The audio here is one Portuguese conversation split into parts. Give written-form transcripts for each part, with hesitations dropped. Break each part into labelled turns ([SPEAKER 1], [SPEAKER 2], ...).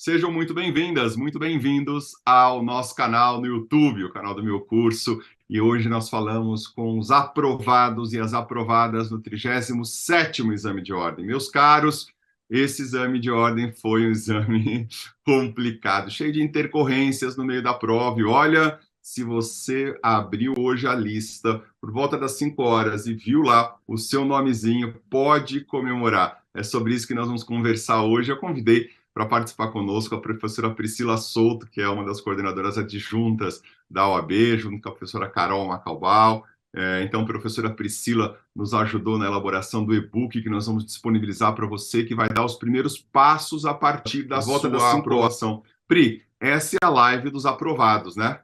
[SPEAKER 1] Sejam muito bem-vindas, muito bem-vindos ao nosso canal no YouTube, o canal do meu curso. E hoje nós falamos com os aprovados e as aprovadas no 37º exame de ordem. Meus caros, esse exame de ordem foi um exame complicado, cheio de intercorrências no meio da prova. E olha, se você abriu hoje a lista por volta das 5 horas e viu lá o seu nomezinho, pode comemorar. É sobre isso que nós vamos conversar hoje. Eu convidei para participar conosco a professora Priscila Souto, que é uma das coordenadoras adjuntas da OAB, junto com a professora Carol Macalbal. Então, a professora Priscila nos ajudou na elaboração do e-book que nós vamos disponibilizar para você, que vai dar os primeiros passos a partir da sua aprovação. Pri, essa é a live dos aprovados, né?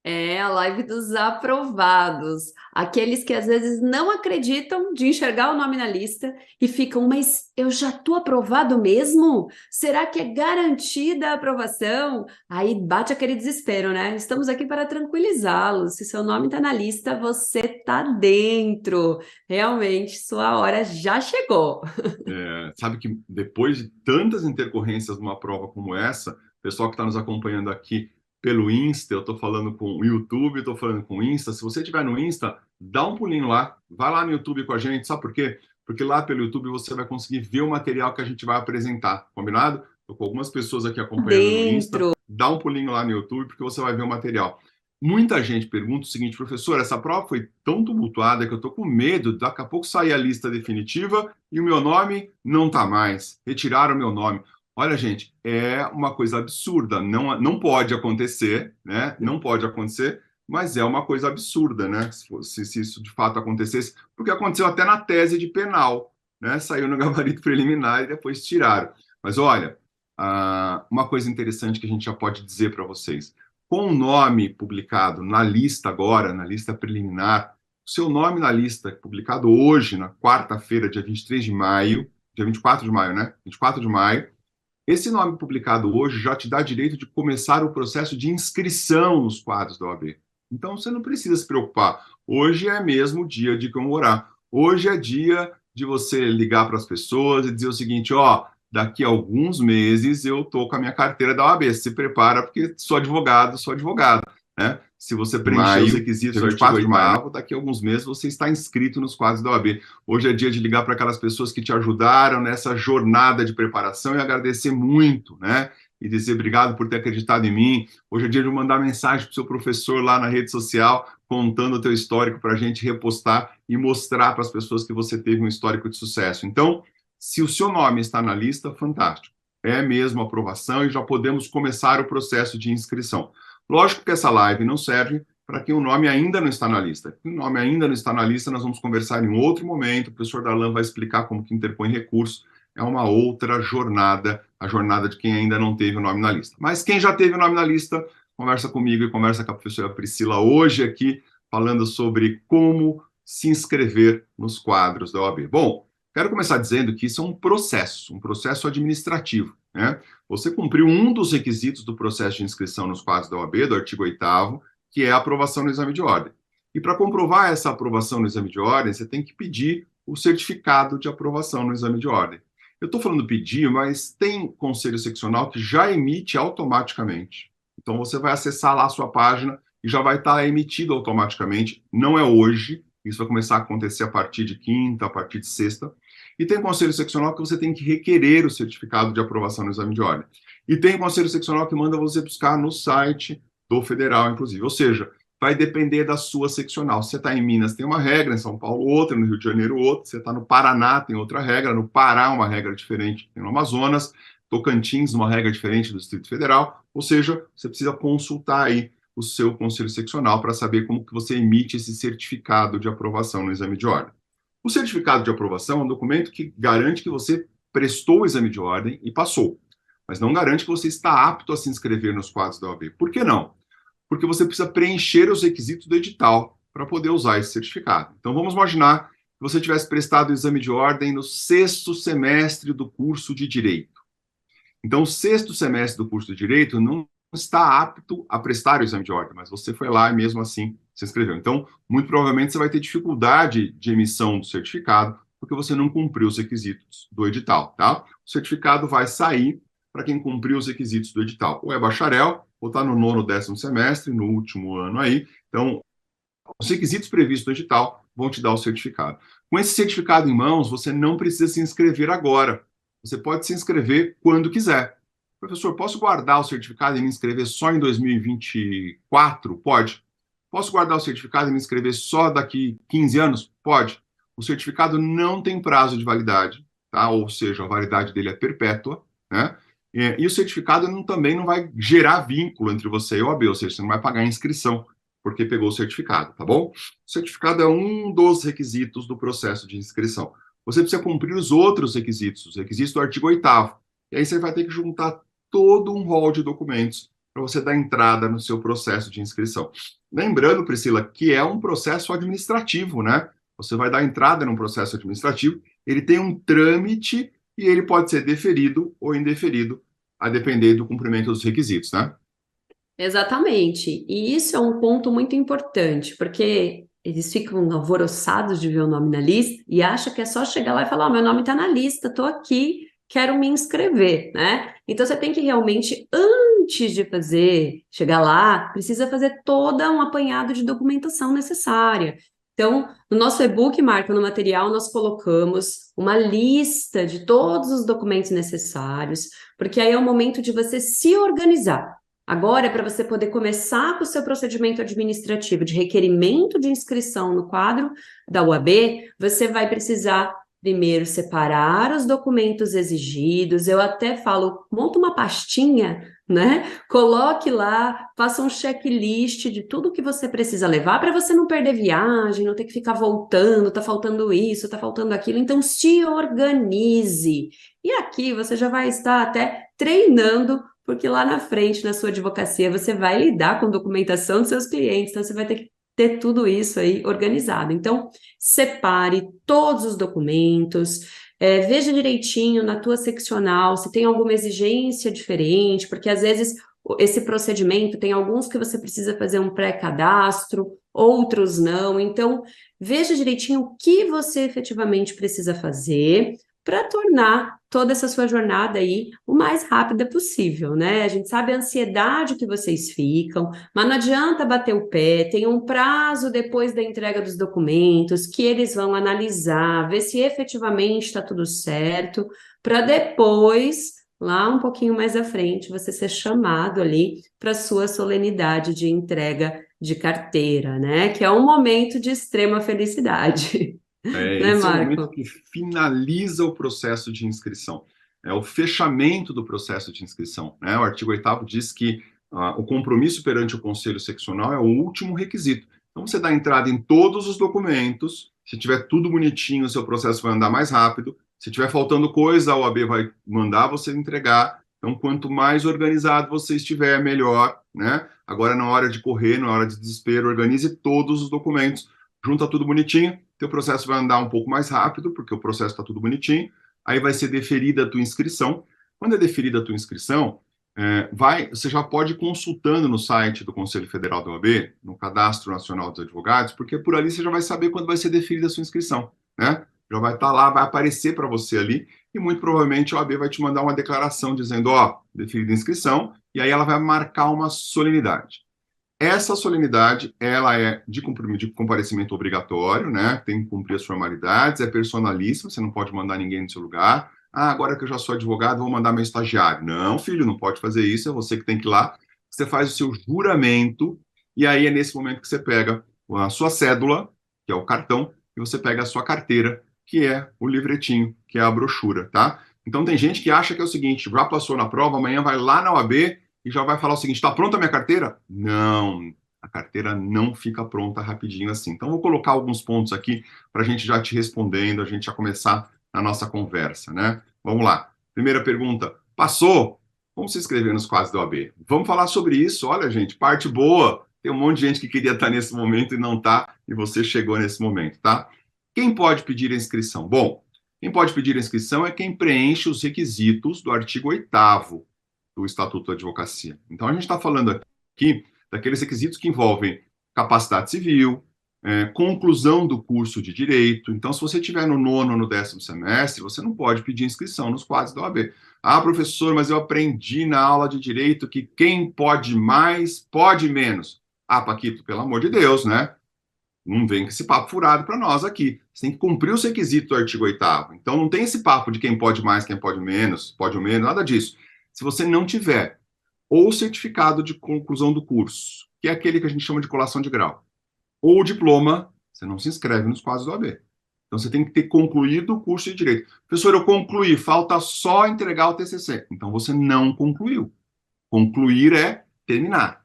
[SPEAKER 2] É a live dos aprovados, aqueles que às vezes não acreditam de enxergar o nome na lista e ficam, mas eu já estou aprovado mesmo? Será que é garantida a aprovação? Aí bate aquele desespero, né? Estamos aqui para tranquilizá-los. Se seu nome está na lista, você está dentro. Realmente, sua hora já chegou.
[SPEAKER 1] Sabe que depois de tantas intercorrências numa prova como essa, o pessoal que está nos acompanhando aqui pelo Insta, eu estou falando com o YouTube, estou falando com o Insta. Se você estiver no Insta, dá um pulinho lá, vai lá no YouTube com a gente, sabe por quê? Porque lá pelo YouTube você vai conseguir ver o material que a gente vai apresentar, combinado? Estou com algumas pessoas aqui acompanhando no Insta,
[SPEAKER 2] Dentro.
[SPEAKER 1] dá um pulinho lá no YouTube porque você vai ver o material. Muita gente pergunta o seguinte, professor, essa prova foi tão tumultuada que eu estou com medo, daqui a pouco sair a lista definitiva e o meu nome não está mais. Retiraram o meu nome. Olha, gente, é uma coisa absurda. Não pode acontecer, né? Não pode acontecer, mas é uma coisa absurda, né? Se isso de fato acontecesse, porque aconteceu até na tese de penal, né? Saiu no gabarito preliminar e depois tiraram. Mas olha, uma coisa interessante que a gente já pode dizer para vocês. Com o nome publicado na lista agora, na lista preliminar, o seu nome na lista, publicado hoje, na quarta-feira, dia 23 de maio, dia 24 de maio, né? 24 de maio, esse nome publicado hoje já te dá direito de começar o processo de inscrição nos quadros da OAB. Então, você não precisa se preocupar. Hoje é mesmo dia de comemorar. Hoje é dia de você ligar para as pessoas e dizer o seguinte, ó, daqui a alguns meses eu estou com a minha carteira da OAB. Se prepara, porque sou advogado, né? Se você preencher os requisitos do artigo 8º, daqui a alguns meses você está inscrito nos quadros da OAB. Hoje é dia de ligar para aquelas pessoas que te ajudaram nessa jornada de preparação e agradecer muito, né? E dizer obrigado por ter acreditado em mim. Hoje é dia de mandar mensagem para o seu professor lá na rede social, contando o teu histórico para a gente repostar e mostrar para as pessoas que você teve um histórico de sucesso. Então, se o seu nome está na lista, fantástico. É mesmo aprovação e já podemos começar o processo de inscrição. Lógico que essa live não serve para quem o nome ainda não está na lista. Se o nome ainda não está na lista, nós vamos conversar em um outro momento. O professor Darlan vai explicar como que interpõe recurso. É uma outra jornada, a jornada de quem ainda não teve o nome na lista. Mas quem já teve o nome na lista, conversa comigo e conversa com a professora Priscila hoje aqui, falando sobre como se inscrever nos quadros da OAB. Bom, quero começar dizendo que isso é um processo administrativo, né? Você cumpriu um dos requisitos do processo de inscrição nos quadros da OAB, do artigo 8º, que é a aprovação no exame de ordem. E para comprovar essa aprovação no exame de ordem, você tem que pedir o certificado de aprovação no exame de ordem. Eu estou falando pedir, mas tem conselho seccional que já emite automaticamente. Então você vai acessar lá a sua página e já vai estar emitido automaticamente. Não é hoje, isso vai começar a acontecer a partir de quinta, a partir de sexta. E tem conselho seccional que você tem que requerer o certificado de aprovação no exame de ordem. E tem conselho seccional que manda você buscar no site do federal, inclusive. Ou seja, vai depender da sua seccional. Se você está em Minas, tem uma regra, em São Paulo, outra, no Rio de Janeiro, outra. Se você está no Paraná, tem outra regra. No Pará, uma regra diferente. Tem no Amazonas, Tocantins, uma regra diferente do Distrito Federal. Ou seja, você precisa consultar aí o seu conselho seccional para saber como que você emite esse certificado de aprovação no exame de ordem. O certificado de aprovação é um documento que garante que você prestou o exame de ordem e passou, mas não garante que você está apto a se inscrever nos quadros da OAB. Por que não? Porque você precisa preencher os requisitos do edital para poder usar esse certificado. Então, vamos imaginar que você tivesse prestado o exame de ordem no 6º semestre do curso de Direito. Então, o 6º semestre do curso de Direito não está apto a prestar o exame de ordem, mas você foi lá e mesmo assim se inscreveu. Então, muito provavelmente você vai ter dificuldade de emissão do certificado, porque você não cumpriu os requisitos do edital, tá? O certificado vai sair para quem cumpriu os requisitos do edital. Ou é bacharel, ou está no 9º, 10º semestre, no último ano aí. Então, os requisitos previstos no edital vão te dar o certificado. Com esse certificado em mãos, você não precisa se inscrever agora. Você pode se inscrever quando quiser. Professor, posso guardar o certificado e me inscrever só em 2024? Pode. Posso guardar o certificado e me inscrever só daqui 15 anos? Pode. O certificado não tem prazo de validade, tá? Ou seja, a validade dele é perpétua, né? E o certificado também não vai gerar vínculo entre você e o OAB, ou seja, você não vai pagar a inscrição porque pegou o certificado, tá bom? O certificado é um dos requisitos do processo de inscrição. Você precisa cumprir os outros requisitos, os requisitos do artigo 8º. E aí você vai ter que juntar todo um rol de documentos para você dar entrada no seu processo de inscrição. Lembrando, Priscila, que é um processo administrativo, né? Você vai dar entrada num processo administrativo, ele tem um trâmite e ele pode ser deferido ou indeferido, a depender do cumprimento dos requisitos, né?
[SPEAKER 2] Exatamente. E isso é um ponto muito importante, porque eles ficam alvoroçados de ver o nome na lista e acham que é só chegar lá e falar: Ó, meu nome está na lista, estou aqui, quero me inscrever, né? Então você tem que realmente, antes de chegar lá, precisa fazer todo um apanhado de documentação necessária. Então, no nosso e-book, Marco, no material, nós colocamos uma lista de todos os documentos necessários, porque aí é o momento de você se organizar. Agora, é para você poder começar com o seu procedimento administrativo de requerimento de inscrição no quadro da UAB, você vai precisar primeiro separar os documentos exigidos. Eu até falo, monta uma pastinha, né? Coloque lá, faça um checklist de tudo que você precisa levar para você não perder viagem, não ter que ficar voltando, tá faltando isso, tá faltando aquilo. Então, se organize. E aqui você já vai estar até treinando, porque lá na frente, na sua advocacia, você vai lidar com documentação dos seus clientes, então você vai ter que ter tudo isso aí organizado. Então, separe todos os documentos, veja direitinho na tua seccional se tem alguma exigência diferente, porque às vezes esse procedimento tem alguns que você precisa fazer um pré-cadastro, outros não. Então, veja direitinho o que você efetivamente precisa fazer para tornar toda essa sua jornada aí o mais rápida possível, né? A gente sabe a ansiedade que vocês ficam, mas não adianta bater o pé, tem um prazo depois da entrega dos documentos que eles vão analisar, ver se efetivamente está tudo certo, para depois, lá um pouquinho mais à frente, você ser chamado ali para a sua solenidade de entrega de carteira, né? Que é um momento de extrema felicidade. Né,
[SPEAKER 1] Esse é o momento
[SPEAKER 2] Marco?
[SPEAKER 1] que finaliza o processo de inscrição. É o fechamento do processo de inscrição, né? O artigo 8º diz que o compromisso perante o Conselho Seccional é o último requisito. Então, você dá entrada em todos os documentos, se tiver tudo bonitinho, o seu processo vai andar mais rápido. Se tiver faltando coisa, a OAB vai mandar você entregar. Então, quanto mais organizado você estiver, melhor, né? Agora, na hora de correr, na hora de desespero, organize todos os documentos, junta tudo bonitinho, teu processo vai andar um pouco mais rápido, porque o processo está tudo bonitinho, aí vai ser deferida a tua inscrição. Quando é deferida a tua inscrição, você já pode ir consultando no site do Conselho Federal da OAB, no Cadastro Nacional dos Advogados, porque por ali você já vai saber quando vai ser deferida a sua inscrição, né? Já vai estar lá, vai aparecer para você ali, e muito provavelmente a OAB vai te mandar uma declaração dizendo, ó, deferida a inscrição, e aí ela vai marcar uma solenidade. Essa solenidade, ela é de comparecimento obrigatório, né? Tem que cumprir as formalidades, é personalíssima, você não pode mandar ninguém no seu lugar. Ah, agora que eu já sou advogado, vou mandar meu estagiário. Não, filho, não pode fazer isso, é você que tem que ir lá. Você faz o seu juramento, e aí é nesse momento que você pega a sua cédula, que é o cartão, e você pega a sua carteira, que é o livretinho, que é a brochura, tá? Então tem gente que acha que é o seguinte, já passou na prova, amanhã vai lá na OAB e já vai falar o seguinte, está pronta a minha carteira? Não, a carteira não fica pronta rapidinho assim. Então, vou colocar alguns pontos aqui para a gente já te respondendo, a gente já começar a nossa conversa, né? Vamos lá. Primeira pergunta, passou? Vamos se inscrever nos quadros da OAB. Vamos falar sobre isso. Olha, gente, parte boa. Tem um monte de gente que queria estar nesse momento e não está, e você chegou nesse momento, tá? Quem pode pedir a inscrição? Bom, quem pode pedir a inscrição é quem preenche os requisitos do artigo 8º do Estatuto da Advocacia. Então, a gente está falando aqui daqueles requisitos que envolvem capacidade civil, conclusão do curso de Direito. Então, se você estiver no 9º ou no 10º semestre, você não pode pedir inscrição nos quadros da OAB. Ah, professor, mas eu aprendi na aula de Direito que quem pode mais, pode menos. Ah, Paquito, pelo amor de Deus, né? Não vem com esse papo furado para nós aqui. Você tem que cumprir os requisitos do artigo 8º. Então, não tem esse papo de quem pode mais, quem pode menos, nada disso. Se você não tiver ou certificado de conclusão do curso, que é aquele que a gente chama de colação de grau, ou diploma, você não se inscreve nos quadros do OAB. Então, você tem que ter concluído o curso de Direito. Professor, eu concluí, falta só entregar o TCC. Então, você não concluiu. Concluir é terminar.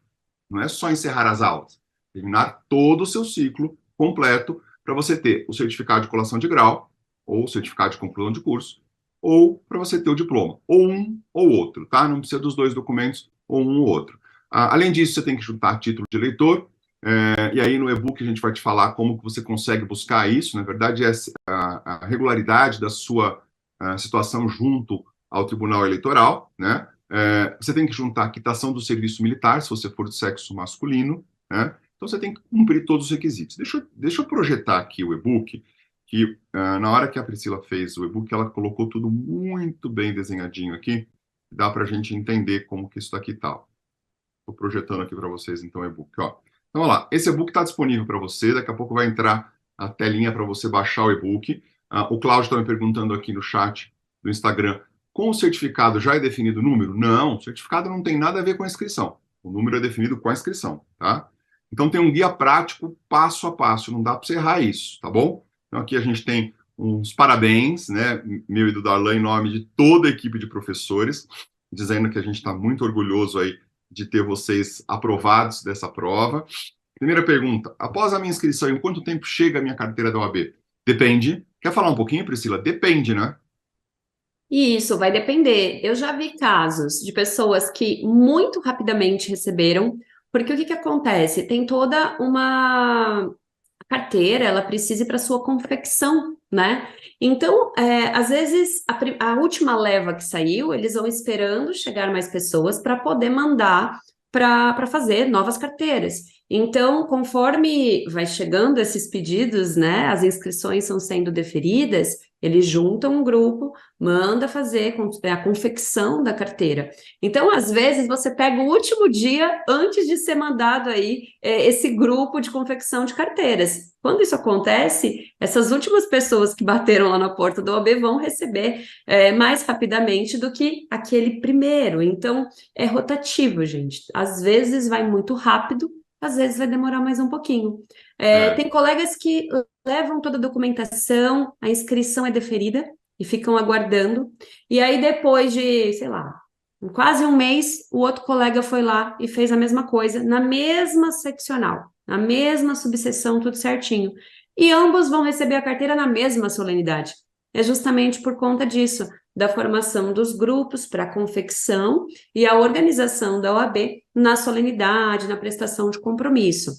[SPEAKER 1] Não é só encerrar as aulas. Terminar todo o seu ciclo completo para você ter o certificado de colação de grau, ou o certificado de conclusão de curso, ou para você ter o diploma. Ou um ou outro, tá? Não precisa dos 2 documentos, ou um ou outro. Além disso, você tem que juntar título de eleitor, e aí no e-book a gente vai te falar como que você consegue buscar isso. Na verdade, é a regularidade da sua situação junto ao Tribunal Eleitoral, né? Você tem que juntar a quitação do serviço militar, se você for de sexo masculino, né? Então você tem que cumprir todos os requisitos. Deixa eu projetar aqui o e-book, que na hora que a Priscila fez o e-book, ela colocou tudo muito bem desenhadinho aqui, dá para a gente entender como que isso daqui está. Estou projetando aqui para vocês, então, o e-book. Ó. Então, olha lá, esse e-book está disponível para você, daqui a pouco vai entrar a telinha para você baixar o e-book. O Cláudio está me perguntando aqui no chat do Instagram, com o certificado já é definido o número? Não, o certificado não tem nada a ver com a inscrição. O número é definido com a inscrição, tá? Então tem um guia prático, passo a passo, não dá para você errar isso, tá bom? Então aqui a gente tem uns parabéns, né, meu e do Darlan, em nome de toda a equipe de professores, dizendo que a gente está muito orgulhoso aí de ter vocês aprovados dessa prova. Primeira pergunta, após a minha inscrição, em quanto tempo chega a minha carteira da OAB? Depende. Quer falar um pouquinho, Priscila? Depende, né?
[SPEAKER 2] E isso vai depender. Eu já vi casos de pessoas que muito rapidamente receberam, porque o que que acontece? Tem toda uma carteira, ela precisa ir para sua confecção, né? Então, às vezes, a última leva que saiu, eles vão esperando chegar mais pessoas para poder mandar para fazer novas carteiras. Então, conforme vai chegando esses pedidos, né, as inscrições são sendo deferidas, eles juntam um grupo, manda fazer a confecção da carteira. Então, às vezes, você pega o último dia antes de ser mandado aí esse grupo de confecção de carteiras. Quando isso acontece, essas últimas pessoas que bateram lá na porta do OAB vão receber mais rapidamente do que aquele primeiro. Então, é rotativo, gente. Às vezes vai muito rápido, às vezes vai demorar mais um pouquinho. Tem colegas que levam toda a documentação, a inscrição é deferida e ficam aguardando. E aí, depois de, sei lá, quase um mês, o outro colega foi lá e fez a mesma coisa, na mesma seccional, na mesma subseção, tudo certinho. E ambos vão receber a carteira na mesma solenidade. É justamente por conta disso, da formação dos grupos para a confecção e a organização da OAB na solenidade, na prestação de compromisso.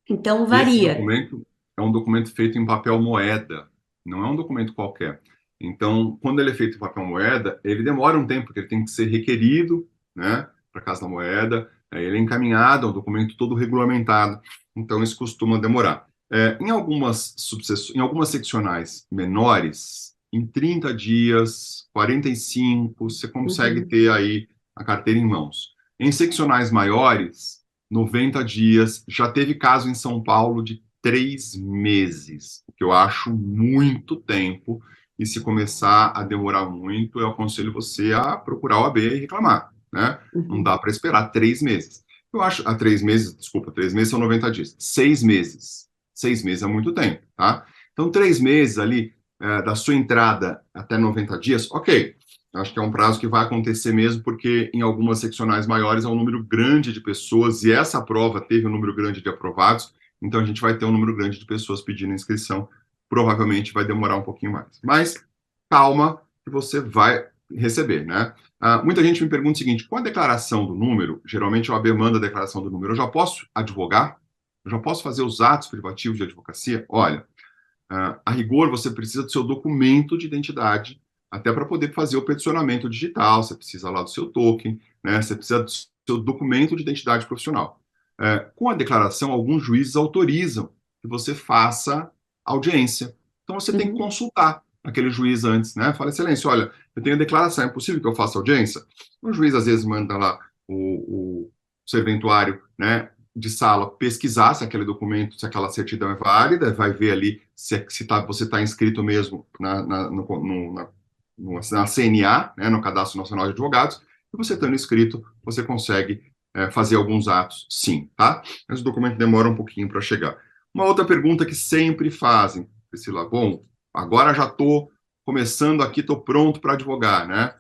[SPEAKER 2] Então,
[SPEAKER 1] Esse
[SPEAKER 2] varia.
[SPEAKER 1] documento é um documento feito em papel moeda, não é um documento qualquer. Então, quando ele é feito em papel moeda, ele demora um tempo, porque ele tem que ser requerido, né, para a Casa da Moeda, ele é encaminhado, é um documento todo regulamentado, então isso costuma demorar. Em em algumas seccionais menores, em 30 dias, 45, você consegue ter aí a carteira em mãos. Em seccionais maiores, 90 dias. Já teve caso em São Paulo de 3 meses, o que eu acho muito tempo. E se começar a demorar muito, eu aconselho você a procurar o AB e reclamar, né? Não dá para esperar 3 meses. Eu acho, 3 meses, desculpa, 3 meses são 90 dias. 6 meses. 6 meses é muito tempo, tá? Então, 3 meses ali, da sua entrada até 90 dias, ok. Acho que é um prazo que vai acontecer mesmo, porque em algumas seccionais maiores é um número grande de pessoas, e essa prova teve um número grande de aprovados, então a gente vai ter um número grande de pessoas pedindo inscrição, provavelmente vai demorar um pouquinho mais. Mas calma, que você vai receber, né? Muita gente me pergunta o seguinte, com a declaração do número, geralmente o OAB manda a declaração do número, eu já posso advogar? Eu já posso fazer os atos privativos de advocacia? Olha, a rigor você precisa do seu documento de identidade, até para poder fazer o peticionamento digital, você precisa lá do seu token, né? Você precisa do seu documento de identidade profissional. Com a declaração, alguns juízes autorizam que você faça audiência. Então, você tem que
[SPEAKER 2] Uhum.
[SPEAKER 1] consultar aquele juiz antes, né? Fala, excelência, olha, eu tenho a declaração, é possível que eu faça audiência? O juiz, às vezes, manda lá o serventuário, né, de sala pesquisar se aquele documento, se aquela certidão é válida, vai ver ali você está inscrito mesmo na CNA, né, no Cadastro Nacional de Advogados, e você estando inscrito, você consegue fazer alguns atos, sim, tá? Mas o documento demora um pouquinho para chegar. Uma outra pergunta que sempre fazem, Priscila, bom, agora já estou começando aqui, estou pronto para advogar, né?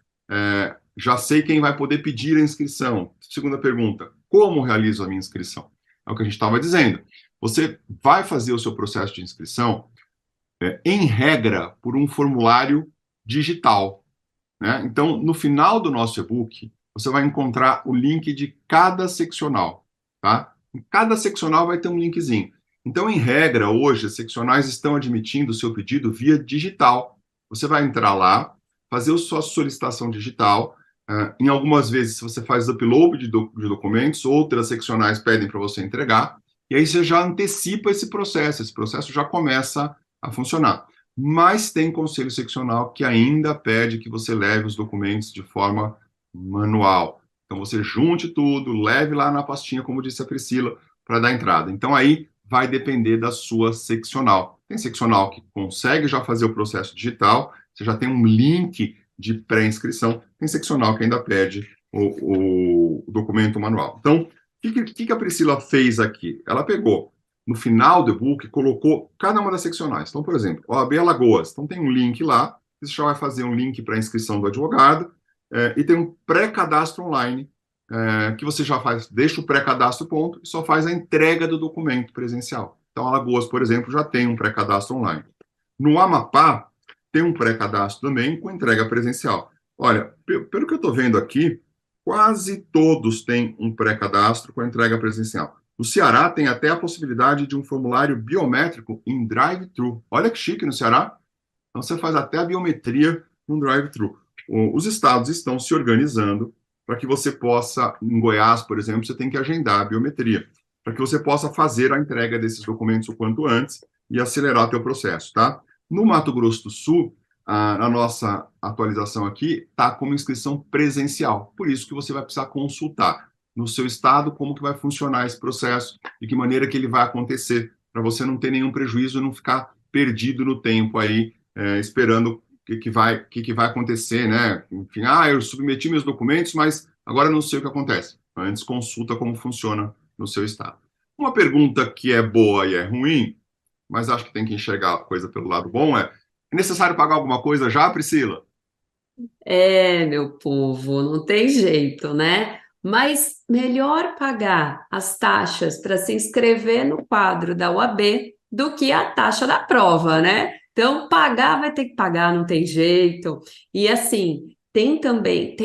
[SPEAKER 1] Já sei quem vai poder pedir a inscrição. Segunda pergunta, como realizo a minha inscrição? É o que a gente estava dizendo. Você vai fazer o seu processo de inscrição, em regra, por um formulário digital, né? Então, no final do nosso e-book, você vai encontrar o link de cada seccional, tá? Em cada seccional vai ter um linkzinho. Então, em regra, hoje, as seccionais estão admitindo o seu pedido via digital. Você vai entrar lá, fazer a sua solicitação digital. Em algumas vezes, você faz upload de documentos, outras seccionais pedem para você entregar, e aí você já antecipa esse processo já começa a funcionar. Mas tem conselho seccional que ainda pede que você leve os documentos de forma manual. Então, você junte tudo, leve lá na pastinha, como disse a Priscila, para dar entrada. Então, aí vai depender da sua seccional. Tem seccional que consegue já fazer o processo digital, você já tem um link de pré-inscrição, tem seccional que ainda pede o documento manual. Então, o que a Priscila fez aqui? Ela pegou no final do e-book, colocou cada uma das seccionais. Então, por exemplo, OAB Alagoas. Então, tem um link lá, você já vai fazer um link para a inscrição do advogado, e tem um pré-cadastro online, que você já faz, deixa o pré-cadastro pronto e só faz a entrega do documento presencial. Então, Alagoas, por exemplo, já tem um pré-cadastro online. No Amapá, tem um pré-cadastro também com entrega presencial. Olha, pelo que eu estou vendo aqui, quase todos têm um pré-cadastro com entrega presencial. No Ceará, tem até a possibilidade de um formulário biométrico em drive-thru. Olha que chique no Ceará. Então, você faz até a biometria no drive-thru. Os estados estão se organizando para que você possa, em Goiás, por exemplo, você tem que agendar a biometria, para que você possa fazer a entrega desses documentos o quanto antes e acelerar o teu processo, tá? No Mato Grosso do Sul, a nossa atualização aqui está como inscrição presencial. Por isso que você vai precisar consultar no seu estado como que vai funcionar esse processo, de que maneira que ele vai acontecer, para você não ter nenhum prejuízo e não ficar perdido no tempo aí, esperando o que vai acontecer, né? Enfim, eu submeti meus documentos, mas agora não sei o que acontece. Antes consulta como funciona no seu estado. Uma pergunta que é boa e é ruim, mas acho que tem que enxergar a coisa pelo lado bom, é necessário pagar alguma coisa já, Priscila?
[SPEAKER 2] Meu povo, não tem jeito, né? Mas melhor pagar as taxas para se inscrever no quadro da UAB do que a taxa da prova, né? Então, pagar vai ter que pagar, não tem jeito. E assim, tem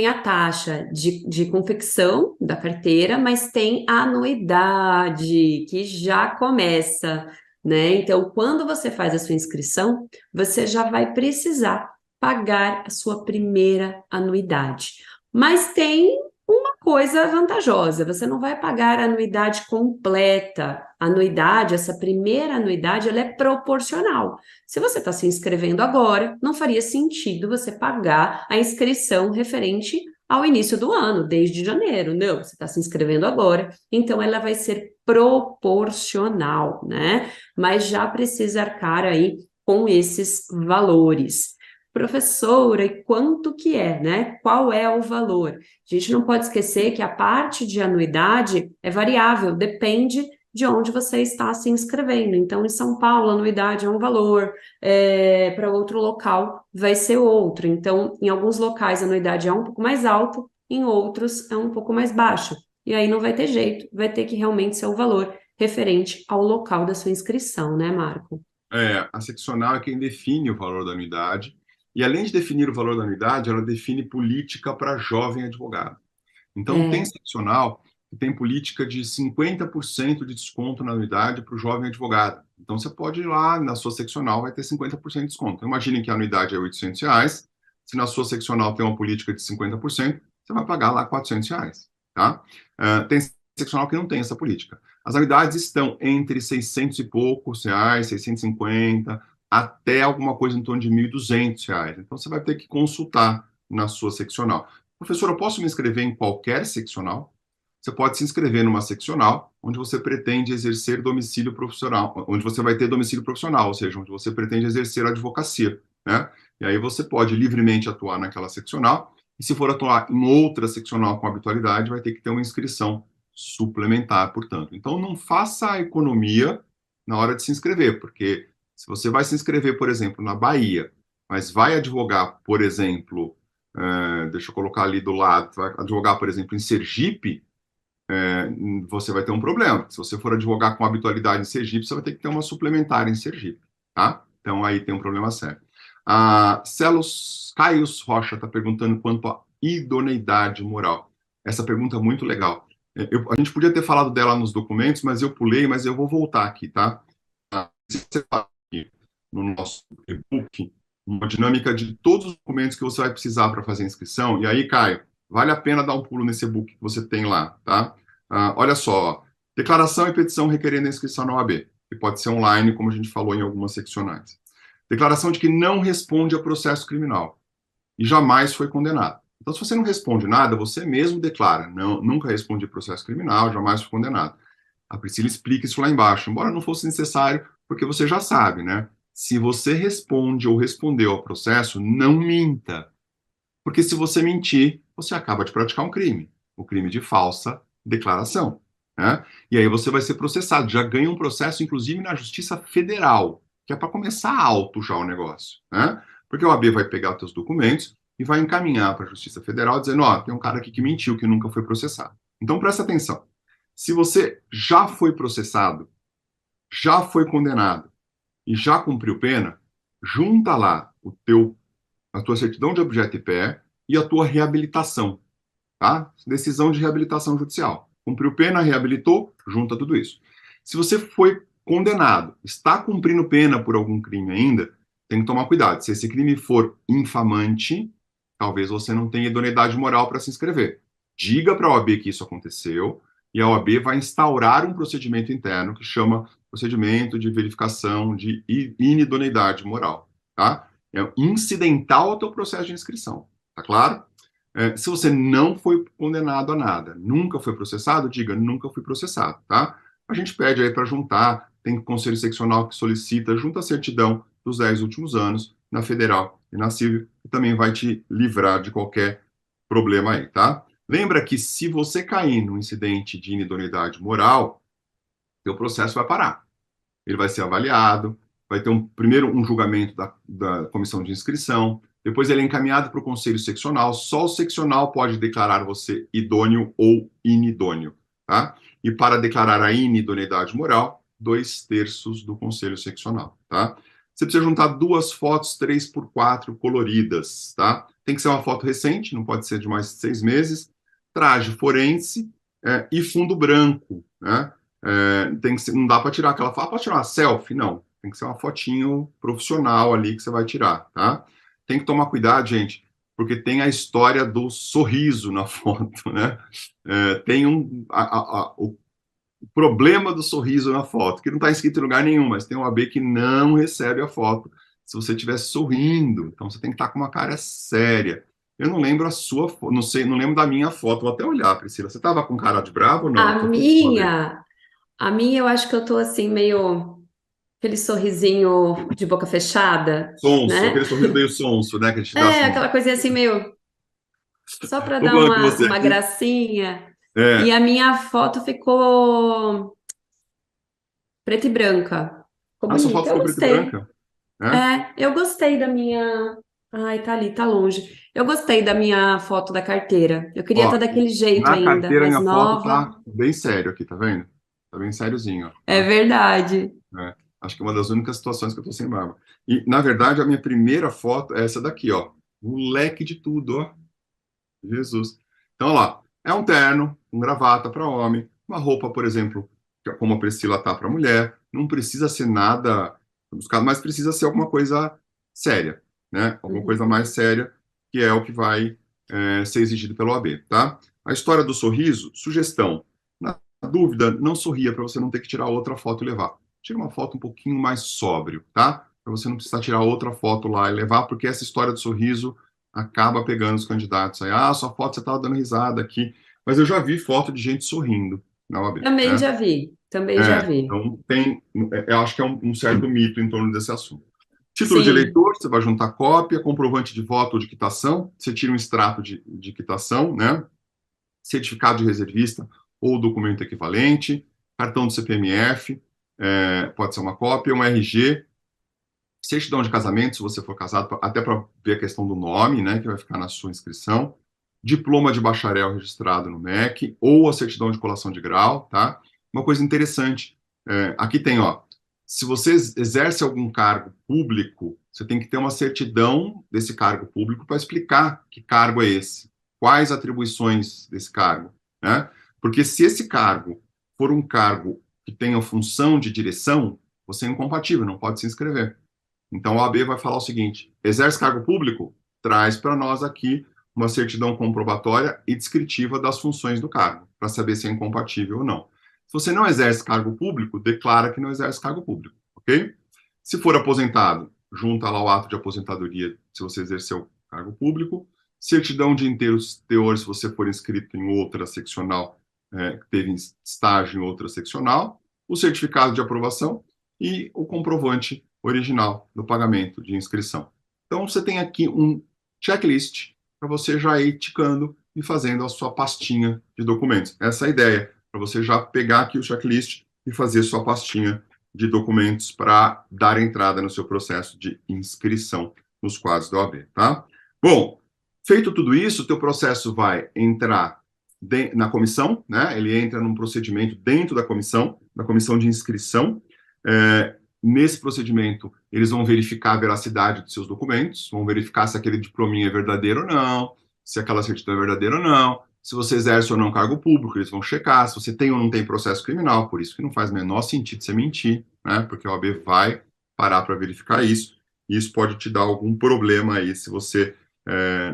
[SPEAKER 2] a taxa de confecção da carteira, mas tem a anuidade, que já começa, né? Então, quando você faz a sua inscrição, você já vai precisar pagar a sua primeira anuidade. Mas tem uma coisa vantajosa: você não vai pagar a anuidade completa. A anuidade, essa primeira anuidade, ela é proporcional. Se você está se inscrevendo agora, não faria sentido você pagar a inscrição referente ao início do ano, desde janeiro. Não, você está se inscrevendo agora, então ela vai ser proporcional, né? Mas já precisa arcar aí com esses valores. Professora, e quanto que é, né? Qual é o valor? A gente não pode esquecer que a parte de anuidade é variável, depende de onde você está se inscrevendo. Então, em São Paulo, a anuidade é um valor, para outro local vai ser outro. Então, em alguns locais a anuidade é um pouco mais alta, em outros é um pouco mais baixa. E aí não vai ter jeito, vai ter que realmente ser o valor referente ao local da sua inscrição, né, Marco?
[SPEAKER 1] A seccional é quem define o valor da anuidade, e além de definir o valor da anuidade, ela define política para jovem advogado. Então, tem
[SPEAKER 2] É,
[SPEAKER 1] seccional que tem política de 50% de desconto na anuidade para o jovem advogado. Então, você pode ir lá, na sua seccional vai ter 50% de desconto. Então, imagine que a anuidade é R$ 800, se na sua seccional tem uma política de 50%, você vai pagar lá R$ 400, tá? Tem seccional que não tem essa política. As anuidades estão entre 600 e poucos reais, 650, até alguma coisa em torno de 1.200 reais. Então, você vai ter que consultar na sua seccional. Professor, eu posso me inscrever em qualquer seccional? Você pode se inscrever numa seccional onde você pretende exercer domicílio profissional, onde você vai ter domicílio profissional, ou seja, onde você pretende exercer advocacia, né? E aí você pode livremente atuar naquela seccional, e se for atuar em outra seccional com habitualidade, vai ter que ter uma inscrição suplementar, portanto. Então, não faça a economia na hora de se inscrever, porque se você vai se inscrever, por exemplo, na Bahia, mas vai advogar, por exemplo, deixa eu colocar ali do lado, vai advogar, por exemplo, em Sergipe, você vai ter um problema. Se você for advogar com habitualidade em Sergipe, você vai ter que ter uma suplementar em Sergipe, tá? Então aí tem um problema sério. Celos Caios Rocha está perguntando quanto à idoneidade moral. Essa pergunta é muito legal. A gente podia ter falado dela nos documentos, mas eu pulei, mas eu vou voltar aqui, tá? Se você tá aqui no nosso e-book, uma dinâmica de todos os documentos que você vai precisar para fazer a inscrição. E aí, Caio, vale a pena dar um pulo nesse e-book que você tem lá, tá? Olha só, declaração e petição requerendo a inscrição na OAB, que pode ser online, como a gente falou em algumas seccionais. Declaração de que não responde a processo criminal e jamais foi condenado. Então, se você não responde nada, você mesmo declara, não, nunca respondi processo criminal, jamais fui condenado. A Priscila explica isso lá embaixo, embora não fosse necessário, porque você já sabe, né? Se você responde ou respondeu ao processo, não minta. Porque se você mentir, você acaba de praticar um crime, o crime de falsa declaração, né? E aí você vai ser processado, já ganha um processo, inclusive na Justiça Federal, que é para começar alto já o negócio, né? Porque o AB vai pegar os seus documentos e vai encaminhar para a Justiça Federal dizendo, ó, tem um cara aqui que mentiu, que nunca foi processado. Então presta atenção. Se você já foi processado, já foi condenado e já cumpriu pena, junta lá a tua certidão de objeto e pé e a tua reabilitação, tá? Decisão de reabilitação judicial. Cumpriu pena, reabilitou, junta tudo isso. Se você foi condenado, está cumprindo pena por algum crime ainda, tem que tomar cuidado. Se esse crime for infamante, talvez você não tenha idoneidade moral para se inscrever. Diga para a OAB que isso aconteceu e a OAB vai instaurar um procedimento interno que chama procedimento de verificação de inidoneidade moral, tá? É incidental ao teu processo de inscrição, tá claro? Se você não foi condenado a nada, nunca foi processado, diga, nunca fui processado, tá? A gente pede aí para juntar, tem conselho seccional que solicita, junta a certidão dos 10 últimos anos, na federal e na civil, e também vai te livrar de qualquer problema aí, tá? Lembra que se você cair num incidente de inidoneidade moral, teu processo vai parar. Ele vai ser avaliado, vai ter primeiro um julgamento da comissão de inscrição, depois ele é encaminhado para o conselho seccional, só o seccional pode declarar você idôneo ou inidôneo, tá? E para declarar a inidoneidade moral, 2/3 do conselho seccional, tá? Você precisa juntar 2 fotos 3x4 coloridas, tá? Tem que ser uma foto recente, não pode ser de mais de 6 meses, traje forense e fundo branco, né? Tem que ser, não dá para tirar aquela foto, pode tirar uma selfie? Não, tem que ser uma fotinho profissional ali que você vai tirar, tá? Tem que tomar cuidado, gente, porque tem a história do sorriso na foto, né? Tem o problema do sorriso na foto, que não está escrito em lugar nenhum, mas tem um AB que não recebe a foto se você estiver sorrindo. Então você tem que estar com uma cara séria. Eu não lembro a sua foto, não sei, não lembro da minha foto. Vou até olhar, Priscila. Você estava com cara de bravo ou não?
[SPEAKER 2] A
[SPEAKER 1] Tô tudo bem.
[SPEAKER 2] minha, a minha eu acho que eu tô assim meio aquele sorrisinho de boca fechada,
[SPEAKER 1] Sonso,
[SPEAKER 2] né?
[SPEAKER 1] aquele sorriso meio sonso, né? Que a gente dá
[SPEAKER 2] É,
[SPEAKER 1] assim.
[SPEAKER 2] aquela coisinha assim meio só para
[SPEAKER 1] Tô
[SPEAKER 2] dar
[SPEAKER 1] falando com você
[SPEAKER 2] uma
[SPEAKER 1] aqui.
[SPEAKER 2] gracinha. E
[SPEAKER 1] É.
[SPEAKER 2] a minha foto ficou preta e branca. Ficou
[SPEAKER 1] Sua foto
[SPEAKER 2] bonita, eu
[SPEAKER 1] ficou preta e
[SPEAKER 2] gostei.
[SPEAKER 1] branca, né?
[SPEAKER 2] É, eu gostei da minha. Ai, tá ali, tá longe. Eu gostei da minha foto da carteira. Eu queria estar
[SPEAKER 1] Ó,
[SPEAKER 2] daquele jeito
[SPEAKER 1] na
[SPEAKER 2] ainda,
[SPEAKER 1] carteira
[SPEAKER 2] mais
[SPEAKER 1] minha foto
[SPEAKER 2] nova.
[SPEAKER 1] tá bem sério aqui, tá vendo? Tá bem sériozinho, ó,
[SPEAKER 2] É
[SPEAKER 1] tá?
[SPEAKER 2] verdade.
[SPEAKER 1] É. Acho que é uma das únicas situações que eu tô sem barba. E, na verdade, a minha primeira foto é essa daqui, ó. Um leque de tudo, ó. Jesus. Então, olha lá. É um terno, um gravata para homem, uma roupa, por exemplo, como a Priscila tá para mulher. Não precisa ser nada buscado, mas precisa ser alguma coisa séria, né? Alguma coisa
[SPEAKER 2] Uhum.
[SPEAKER 1] mais séria, que é o que vai ser exigido pelo AB, tá? A história do sorriso, sugestão. dúvida, não sorria para você não ter que tirar outra foto e levar. Tira uma foto um pouquinho mais sóbrio, tá? Para você não precisar tirar outra foto lá e levar, porque essa história do sorriso acaba pegando os candidatos. Aí, sua foto você estava dando risada aqui. Mas eu já vi foto de gente sorrindo na OAB,
[SPEAKER 2] Também
[SPEAKER 1] né?
[SPEAKER 2] já vi, também já vi.
[SPEAKER 1] Então eu acho que é um certo mito em torno desse assunto. Título de
[SPEAKER 2] Sim,
[SPEAKER 1] eleitor, você vai juntar cópia, comprovante de voto ou de quitação, você tira um extrato de quitação, né? Certificado de reservista ou documento equivalente, cartão do CPMF, pode ser uma cópia, um RG, certidão de casamento, se você for casado, até para ver a questão do nome, né, que vai ficar na sua inscrição, diploma de bacharel registrado no MEC, ou a certidão de colação de grau, tá? Uma coisa interessante, aqui tem, ó, se você exerce algum cargo público, você tem que ter uma certidão desse cargo público para explicar que cargo é esse, quais atribuições desse cargo, né? Porque se esse cargo for um cargo que tenha função de direção, você é incompatível, não pode se inscrever. Então, a OAB vai falar o seguinte: exerce cargo público? Traz para nós aqui uma certidão comprobatória e descritiva das funções do cargo, para saber se é incompatível ou não. Se você não exerce cargo público, declara que não exerce cargo público, ok? Se for aposentado, junta lá o ato de aposentadoria se você exerceu cargo público, certidão de inteiros teor se você for inscrito em outra seccional, teve estágio em outra seccional, o certificado de aprovação e o comprovante original do pagamento de inscrição. Então, você tem aqui um checklist para você já ir ticando e fazendo a sua pastinha de documentos. Essa é a ideia, para você já pegar aqui o checklist e fazer sua pastinha de documentos para dar entrada no seu processo de inscrição nos quadros da OAB, tá? Bom, feito tudo isso, o teu processo vai entrar na comissão, né? Ele entra num procedimento dentro da comissão de inscrição. Nesse procedimento, eles vão verificar a veracidade dos seus documentos, vão verificar se aquele diplominha é verdadeiro ou não, se aquela certidão é verdadeira ou não, se você exerce ou não cargo público, eles vão checar se você tem ou não tem processo criminal, por isso que não faz o menor sentido você mentir, né? Porque a OAB vai parar para verificar isso, e isso pode te dar algum problema aí se você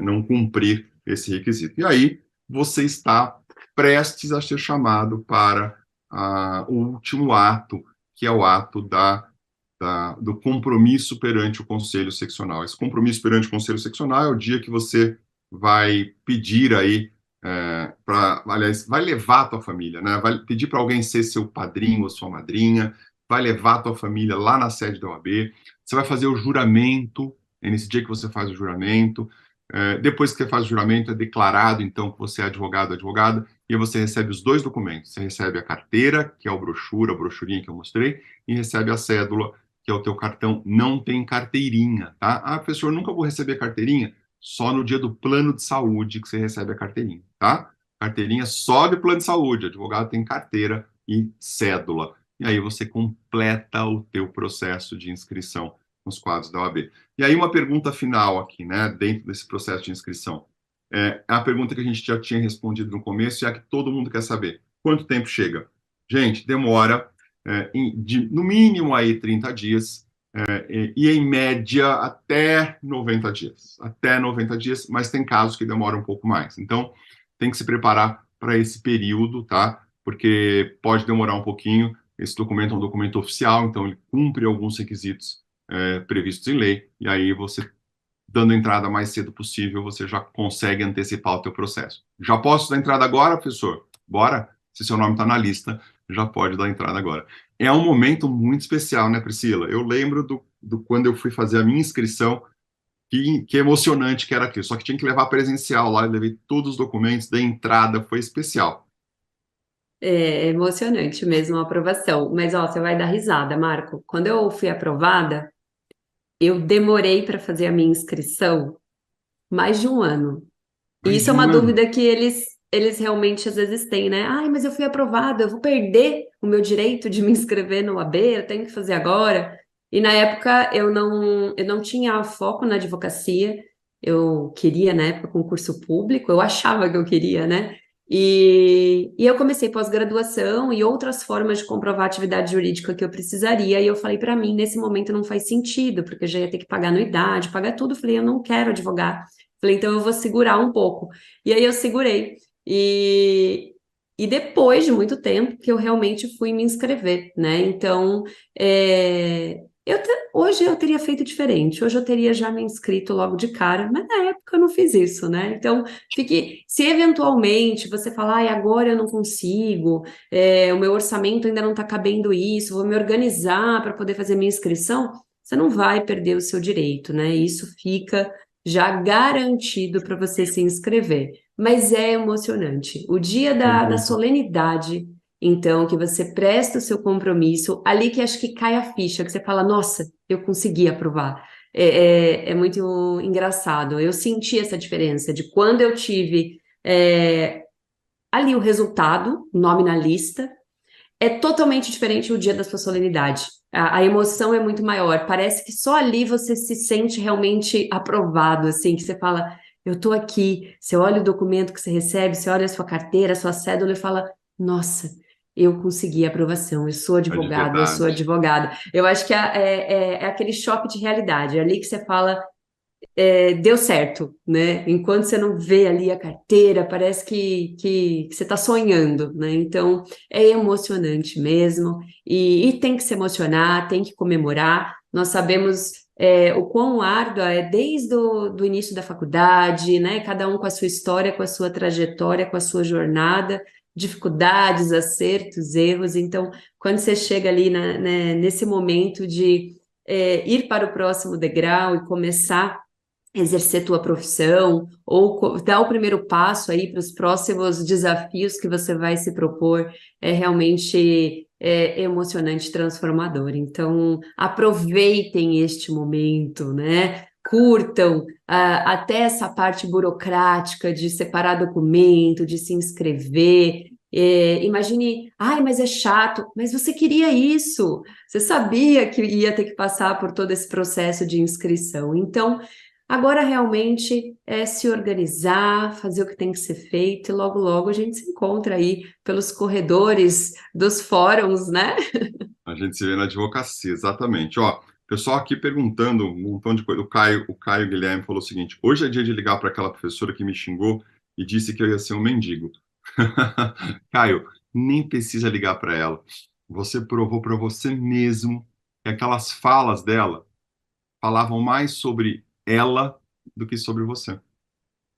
[SPEAKER 1] não cumprir esse requisito. E aí, você está prestes a ser chamado para o último ato, que é o ato do compromisso perante o Conselho Seccional. Esse compromisso perante o Conselho Seccional é o dia que você vai pedir aí, aliás, vai levar a tua família, né? Vai pedir para alguém ser seu padrinho ou sua madrinha, vai levar a tua família lá na sede da OAB, você vai fazer o juramento, é nesse dia que você faz o juramento, depois que você faz o juramento, é declarado, então, que você é advogado ou advogada, e aí você recebe os dois documentos. Você recebe a carteira, que é a brochurinha que eu mostrei, e recebe a cédula, que é o teu cartão. Não tem carteirinha, tá? Professor, nunca vou receber carteirinha. Só no dia do plano de saúde que você recebe a carteirinha, tá? Carteirinha só de plano de saúde. Advogado tem carteira e cédula. E aí você completa o teu processo de inscrição nos quadros da OAB. E aí uma pergunta final aqui, né, dentro desse processo de inscrição. É a pergunta que a gente já tinha respondido no começo e é a que todo mundo quer saber. Quanto tempo chega? Gente, demora no mínimo aí 30 dias e em média até 90 dias. Até 90 dias, mas tem casos que demoram um pouco mais. Então, tem que se preparar para esse período, tá? Porque pode demorar um pouquinho. Esse documento é um documento oficial, então ele cumpre alguns requisitos previstos em lei, e aí você, dando entrada mais cedo possível, você já consegue antecipar o teu processo. Já posso dar entrada agora, professor? Bora? Se seu nome está na lista, já pode dar entrada agora. É um momento muito especial, né, Priscila? Eu lembro do quando eu fui fazer a minha inscrição, que emocionante que era aquilo. Só que tinha que levar presencial lá, eu levei todos os documentos, da entrada, foi especial.
[SPEAKER 2] é emocionante mesmo a aprovação. Mas, ó, você vai dar risada, Marco. Quando eu fui aprovada, eu demorei para fazer a minha inscrição mais de um ano. E
[SPEAKER 1] Mais
[SPEAKER 2] isso é
[SPEAKER 1] de
[SPEAKER 2] uma
[SPEAKER 1] um ano.
[SPEAKER 2] dúvida que eles realmente às vezes têm, né? Ai, mas eu fui aprovada, eu vou perder o meu direito de me inscrever no AB, eu tenho que fazer agora. E na época eu não tinha foco na advocacia, eu queria, na época, concurso público, eu achava que eu queria, né? E eu comecei pós-graduação e outras formas de comprovar a atividade jurídica que eu precisaria, e eu falei para mim, nesse momento não faz sentido, porque eu já ia ter que pagar anuidade, pagar tudo. Eu falei, eu não quero advogar. Falei, então eu vou segurar um pouco. E aí eu segurei. E E depois de muito tempo que eu realmente fui me inscrever, né? Então, hoje eu teria feito diferente. Hoje eu teria já me inscrito logo de cara, mas na época eu não fiz isso, né? Então, se eventualmente você falar, ai, agora eu não consigo, o meu orçamento ainda não está cabendo isso, vou me organizar para poder fazer minha inscrição, você não vai perder o seu direito, né? Isso fica já garantido para você se inscrever. Mas é emocionante. O dia
[SPEAKER 1] Sem
[SPEAKER 2] da
[SPEAKER 1] dúvida.
[SPEAKER 2] solenidade, então, que você presta o seu compromisso, ali que acho que cai a ficha, que você fala, nossa, eu consegui aprovar. É muito engraçado. Eu senti essa diferença de quando eu tive ali o resultado, o nome na lista, é totalmente diferente o dia da sua solenidade. A emoção é muito maior. Parece que só ali você se sente realmente aprovado, assim, que você fala, eu tô aqui. Você olha o documento que você recebe, você olha a sua carteira, a sua cédula e fala, nossa, eu consegui a aprovação, eu sou
[SPEAKER 1] É de
[SPEAKER 2] advogado, eu sou
[SPEAKER 1] verdade.
[SPEAKER 2] advogada. Eu acho que é aquele choque de realidade, é ali que você fala, deu certo, né? Enquanto você não vê ali a carteira, parece que você está sonhando, né? Então, é emocionante mesmo, e tem que se emocionar, tem que comemorar. Nós sabemos o quão árdua é desde o do início da faculdade, né? Cada um com a sua história, com a sua trajetória, com a sua jornada, dificuldades, acertos, erros. Então, quando você chega ali nesse momento de ir para o próximo degrau e começar exercer tua profissão ou dar o primeiro passo aí para os próximos desafios que você vai se propor é realmente emocionante, transformador. Então, aproveitem este momento, né? Curtam até essa parte burocrática de separar documento, de se inscrever. Imagine, ai, mas é chato, mas você queria isso, você sabia que ia ter que passar por todo esse processo de inscrição. Então, agora realmente é se organizar, fazer o que tem que ser feito, e logo, logo a gente se encontra aí pelos corredores dos fóruns, né?
[SPEAKER 1] A gente se vê na advocacia, exatamente. Ó, pessoal aqui perguntando um montão de coisa. O Caio Guilherme falou o seguinte: hoje é dia de ligar para aquela professora que me xingou e disse que eu ia ser um mendigo. Caio, nem precisa ligar para ela. Você provou para você mesmo que aquelas falas dela falavam mais sobre ela do que sobre você.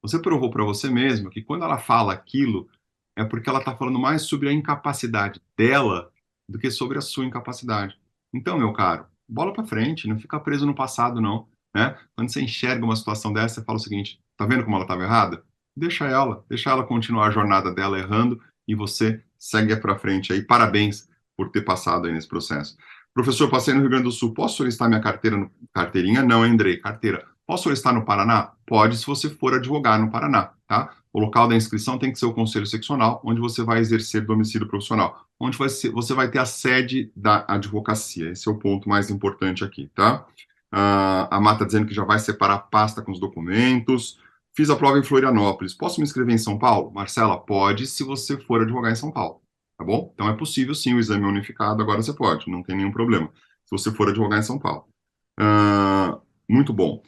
[SPEAKER 1] Você provou para você mesmo que quando ela fala aquilo, é porque ela está falando mais sobre a incapacidade dela do que sobre a sua incapacidade. Então, meu caro, bola para frente, não fica preso no passado, não, né? Quando você enxerga uma situação dessa, você fala o seguinte: tá vendo como ela estava errada? Deixa ela continuar a jornada dela errando e você segue para frente aí. Parabéns por ter passado aí nesse processo. Professor, passei no Rio Grande do Sul, posso solicitar minha carteira carteirinha? Não, Andrei, carteira. Posso solicitar no Paraná? Pode, se você for advogar no Paraná, tá? O local da inscrição tem que ser o Conselho Seccional, onde você vai exercer domicílio profissional, onde você vai ter a sede da advocacia. Esse é o ponto mais importante aqui, tá? A Mata dizendo que já vai separar a pasta com os documentos. Fiz a prova em Florianópolis. Posso me inscrever em São Paulo? Marcela, pode, se você for advogar em São Paulo, tá bom? Então é possível sim, o exame é unificado, agora você pode, não tem nenhum problema, se você for advogar em São Paulo. Muito bom.